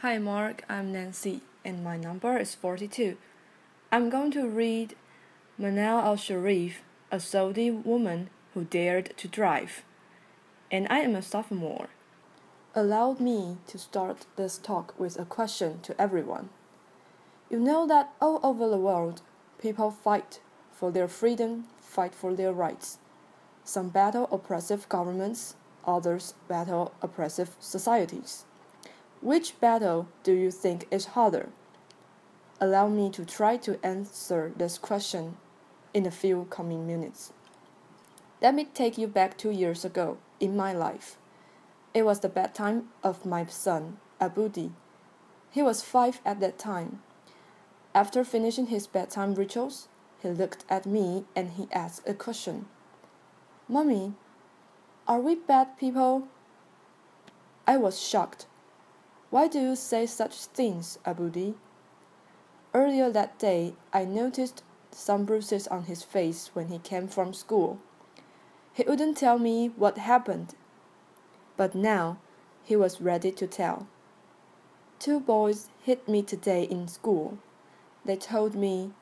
Hi Mark, I'm Nancy, and my number is 42. I'm going to read Manal al Sharif, a Saudi woman who dared to drive, and I am a sophomore. Allow me to start this talk with a question to everyone. You know that all over the world, people fight for their freedom, fight for their rights. Some battle oppressive governments, others battle oppressive societies. Which battle do you think is harder? Allow me to try to answer this question in a few coming minutes. Let me take you back 2 years ago in my life. It was the bedtime of my son, Abudi. He was 5 at that time. After finishing his bedtime rituals, he looked at me and he asked a question. Mommy, are we bad people? I was shocked. Why do you say such things, Abudi? Earlier that day, I noticed some bruises on his face when he came from school. He wouldn't tell me what happened, but now he was ready to tell. 2 boys hit me today in school. They told me,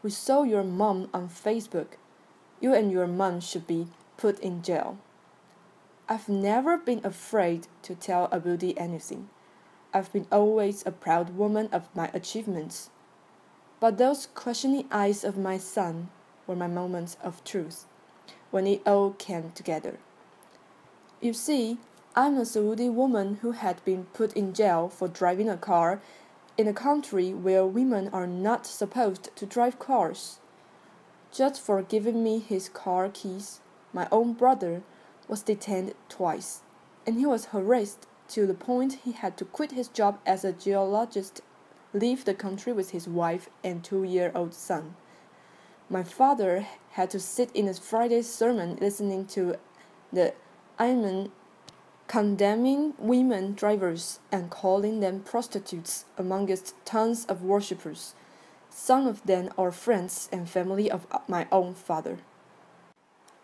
"We saw your mom on Facebook. You and your mom should be put in jail." I've never been afraid to tell Abudi anything. I've been always a proud woman of my achievements. But those questioning eyes of my son were my moments of truth, when it all came together. You see, I'm a Saudi woman who had been put in jail for driving a car in a country where women are not supposed to drive cars. Just for giving me his car keys, my own brother was detained twice, and he was harassed to the point he had to quit his job as a geologist, leave the country with his wife and 2-year-old son. My father had to sit in a Friday sermon listening to the imam condemning women drivers and calling them prostitutes amongst tons of worshippers. Some of them are friends and family of my own father.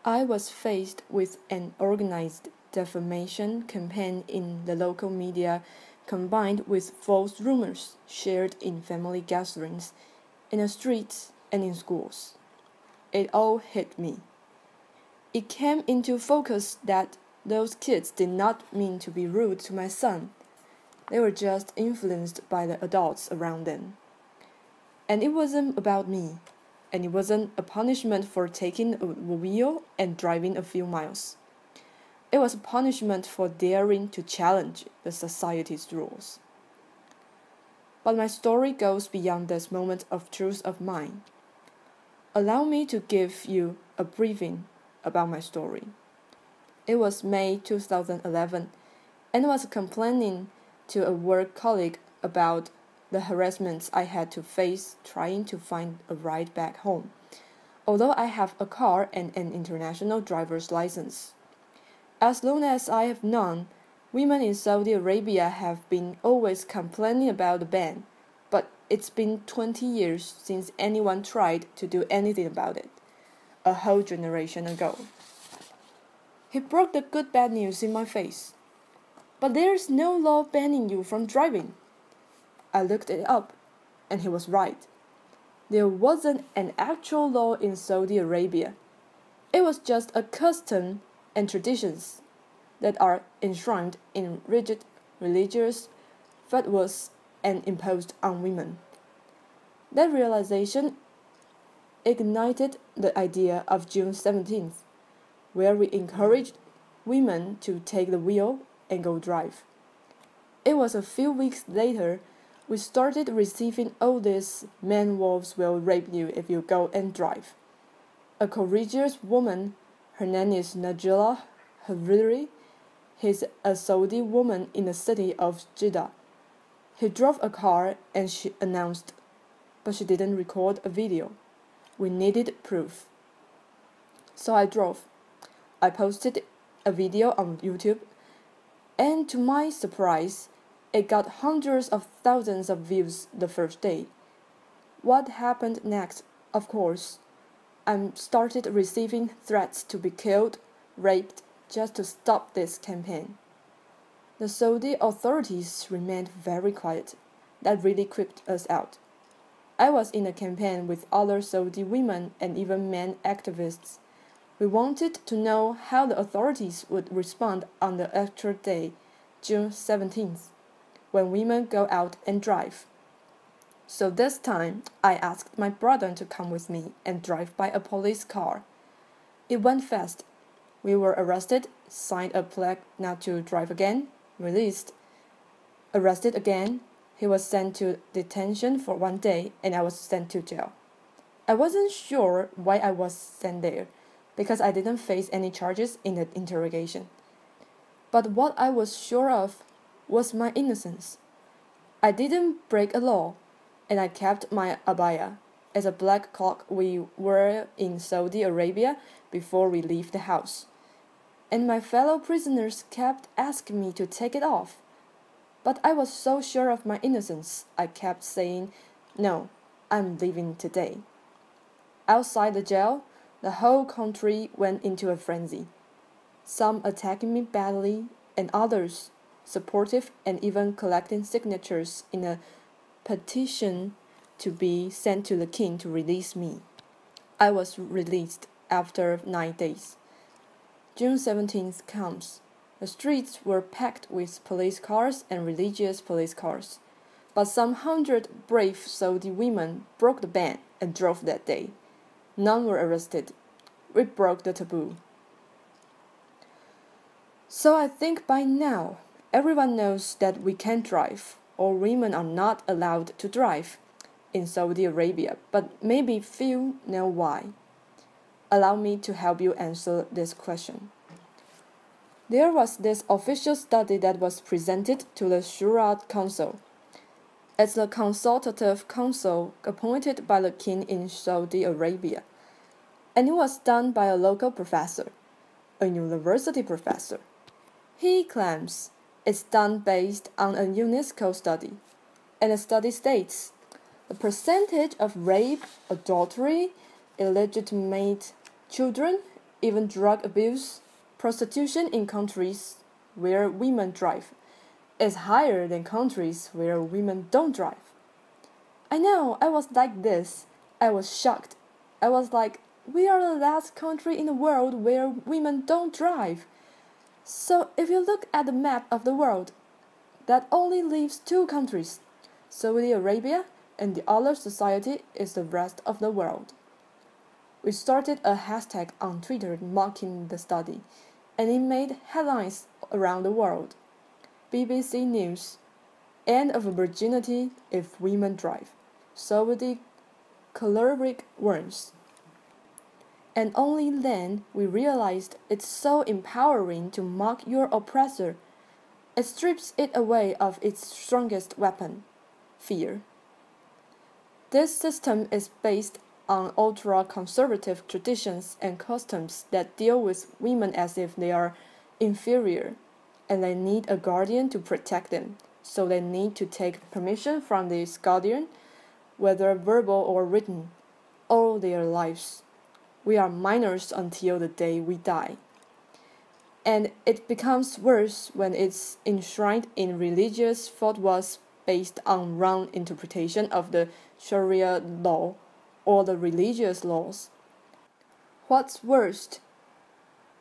I was faced with an organized defamation campaign in the local media combined with false rumors shared in family gatherings, in the streets, and in schools. It all hit me. It came into focus that those kids did not mean to be rude to my son. They were just influenced by the adults around them. And it wasn't about me, and it wasn't a punishment for taking a wheel and driving a few miles. It was a punishment for daring to challenge the society's rules. But my story goes beyond this moment of truth of mine. Allow me to give you a briefing about my story. It was May 2011, and I was complaining to a work colleague about the harassments I had to face trying to find a ride back home, although I have a car and an international driver's license. As long as I have known, women in Saudi Arabia have been always complaining about the ban, but it's been 20 years since anyone tried to do anything about it, a whole generation ago. He broke the good bad news in my face. But there's no law banning you from driving. I looked it up, and he was right. There wasn't an actual law in Saudi Arabia. It was just a custom and traditions that are enshrined in rigid religious fatwas and imposed on women. That realization ignited the idea of June 17th, where we encouraged women to take the wheel and go drive. It was a few weeks later we started receiving all these "men wolves will rape you if you go and drive." A courageous woman, her name is Najla Hariri, she's a Saudi woman in the city of Jeddah. He drove a car and she announced, but she didn't record a video. We needed proof. So I drove. I posted a video on YouTube, and to my surprise, it got hundreds of thousands of views the first day. What happened next? Of course, I started receiving threats to be killed, raped, just to stop this campaign. The Saudi authorities remained very quiet. That really creeped us out. I was in a campaign with other Saudi women and even men activists. We wanted to know how the authorities would respond on the actual day, June 17th, when women go out and drive. So this time, I asked my brother to come with me and drive by a police car. It went fast. We were arrested, signed a plaque not to drive again, released, arrested again. He was sent to detention for 1 day, and I was sent to jail. I wasn't sure why I was sent there, because I didn't face any charges in the interrogation. But what I was sure of was my innocence. I didn't break a law, and I kept my abaya, as a black cloak we wear in Saudi Arabia before we leave the house. And my fellow prisoners kept asking me to take it off. But I was so sure of my innocence, I kept saying, "No, I'm leaving today." Outside the jail, the whole country went into a frenzy. Some attacking me badly, and others supportive and even collecting signatures in a petition to be sent to the king to release me. I was released after 9 days. June 17th comes. The streets were packed with police cars and religious police cars. But some 100 brave Saudi women broke the ban and drove that day. None were arrested. We broke the taboo. So I think by now, everyone knows that we can't drive, or women are not allowed to drive in Saudi Arabia, but maybe few know why. Allow me to help you answer this question. There was this official study that was presented to the Shura Council. It's the consultative council appointed by the king in Saudi Arabia, and it was done by a local professor, a university professor. He claims it's done based on a UNESCO study, and the study states the percentage of rape, adultery, illegitimate children, even drug abuse, prostitution in countries where women drive is higher than countries where women don't drive. I know, I was like this. I was shocked. I was like, we are the last country in the world where women don't drive. So if you look at the map of the world, that only leaves 2 countries, Saudi Arabia and the other society is the rest of the world. We started a hashtag on Twitter mocking the study, and it made headlines around the world. BBC News: End of virginity if women drive. Saudi choleric warns. And only then we realized it's so empowering to mock your oppressor. It strips it away of its strongest weapon, fear. This system is based on ultra-conservative traditions and customs that deal with women as if they are inferior, and they need a guardian to protect them, so they need to take permission from this guardian, whether verbal or written, all their lives. We are minors until the day we die. And it becomes worse when it's enshrined in religious fatwas based on wrong interpretation of the Sharia law or the religious laws. What's worst,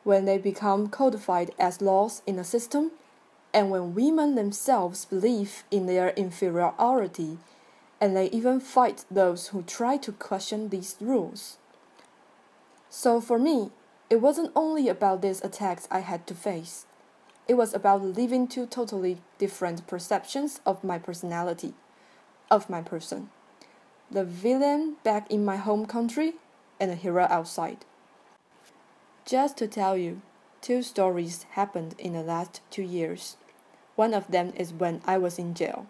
when they become codified as laws in a system, and when women themselves believe in their inferiority, and they even fight those who try to question these rules. So for me, it wasn't only about these attacks I had to face. It was about living 2 totally different perceptions of my personality, of my person. The villain back in my home country and the hero outside. Just to tell you, 2 stories happened in the last 2 years. One of them is when I was in jail.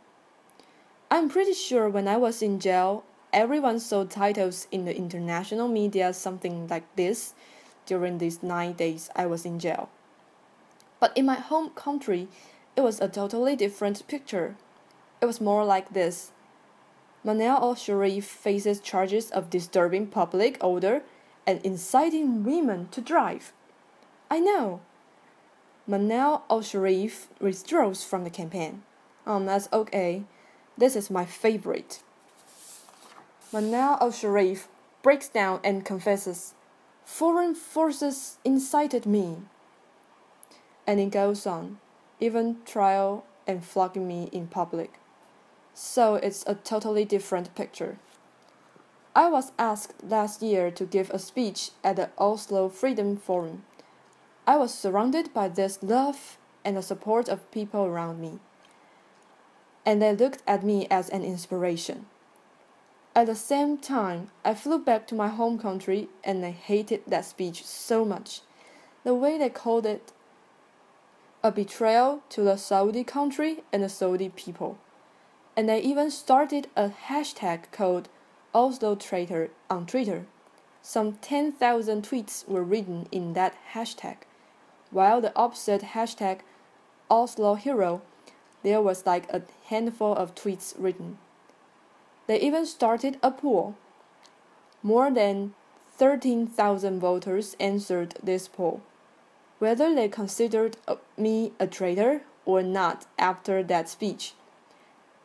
I'm pretty sure when I was in jail, everyone saw titles in the international media something like this during these 9 days I was in jail. But in my home country, it was a totally different picture. It was more like this. Manal al-Sharif faces charges of disturbing public order and inciting women to drive. I know. Manal al-Sharif withdraws from the campaign. That's okay. This is my favorite. Manal al-Sharif breaks down and confesses, "Foreign forces incited me." And it goes on, even trial and flogging me in public. So it's a totally different picture. I was asked last year to give a speech at the Oslo Freedom Forum. I was surrounded by this love and the support of people around me, and they looked at me as an inspiration. At the same time, I flew back to my home country and I hated that speech so much. The way they called it a betrayal to the Saudi country and the Saudi people. And they even started a hashtag called Oslo Traitor on Twitter. Some 10,000 tweets were written in that hashtag, while the opposite hashtag Oslo Hero, there was like a handful of tweets written. They even started a poll. More than 13,000 voters answered this poll, whether they considered me a traitor or not after that speech.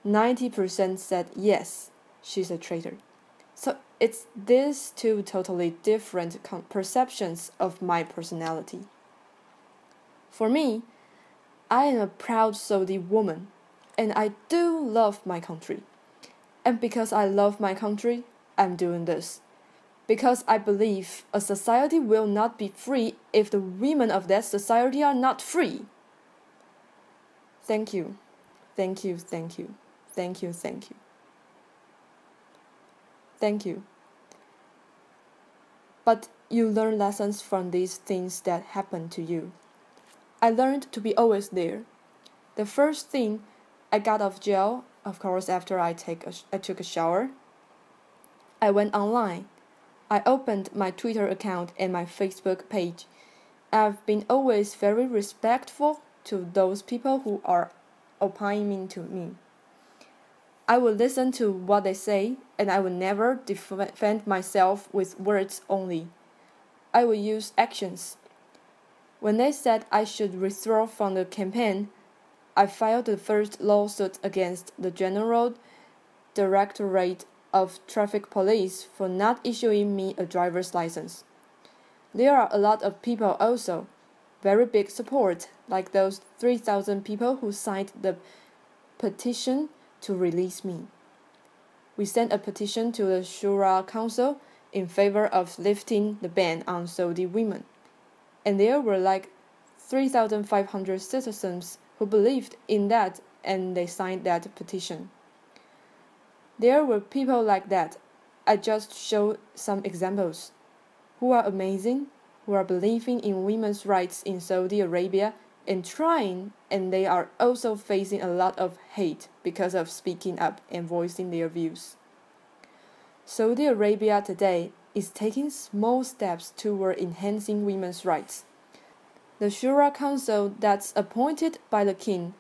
90% said yes, she's a traitor. So it's these two totally different perceptions of my personality. For me, I am a proud Saudi woman, and I do love my country. And because I love my country, I'm doing this. Because I believe a society will not be free if the women of that society are not free. Thank you. Thank you, thank you. Thank you, thank you. Thank you. But you learn lessons from these things that happen to you. I learned to be always there. The first thing I got out of jail, of course, after I took a shower, I went online. I opened my Twitter account and my Facebook page. I've been always very respectful to those people who are opining to me. I will listen to what they say, and I will never defend myself with words only. I will use actions. When they said I should withdraw from the campaign, I filed the first lawsuit against the General Directorate of Traffic Police for not issuing me a driver's license. There are a lot of people also, very big support, like those 3,000 people who signed the petition to release me. We sent a petition to the Shura Council in favor of lifting the ban on Saudi women, and there were like 3,500 citizens who believed in that and they signed that petition. There were people like that. I just showed some examples, who are amazing, who are believing in women's rights in Saudi Arabia and trying, and they are also facing a lot of hate because of speaking up and voicing their views. Saudi Arabia today is taking small steps toward enhancing women's rights. The Shura Council that's appointed by the king,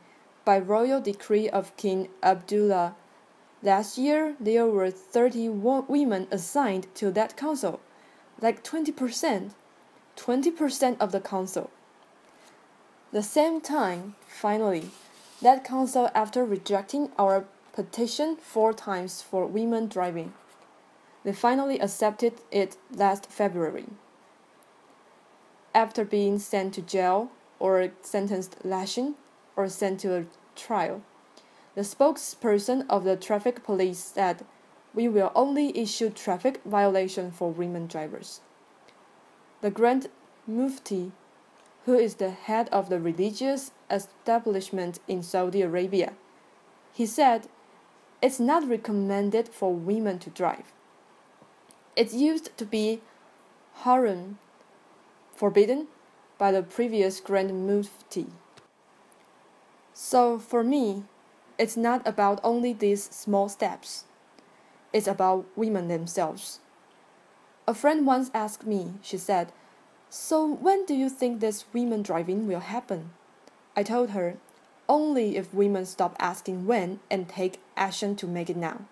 by royal decree of King Abdullah. Last year, there were 30 women assigned to that council, like 20% of the council. The same time, finally, that council, after rejecting our petition 4 times for women driving, they finally accepted it last February. After being sent to jail or sentenced lashing or sent to a trial, the spokesperson of the traffic police said, "We will only issue traffic violation for women drivers." The Grand Mufti, who is the head of the religious establishment in Saudi Arabia, he said, "It's not recommended for women to drive. It used to be haram, forbidden by the previous Grand Mufti." So for me, it's not about only these small steps. It's about women themselves. A friend once asked me, she said, "So when do you think this women driving will happen?" I told her, only if women stop asking when and take action to make it now.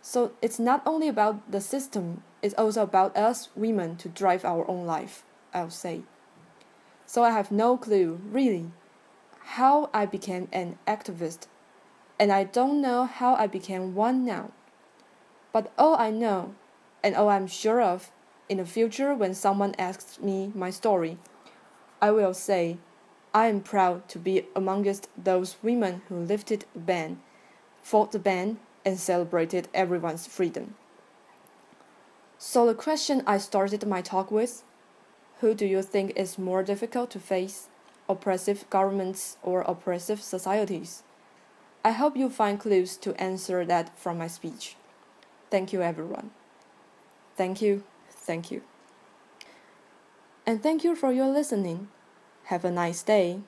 So it's not only about the system, it's also about us women to drive our own life, I'll say. So I have no clue, really, how I became an activist, and I don't know how I became one now. But all I know, and all I'm sure of, in the future when someone asks me my story, I will say, I am proud to be amongst those women who lifted the ban, fought the ban, and celebrated everyone's freedom. So the question I started my talk with, who do you think is more difficult to face, oppressive governments or oppressive societies? I hope you find clues to answer that from my speech. Thank you, everyone. Thank you, thank you. And thank you for your listening. Have a nice day.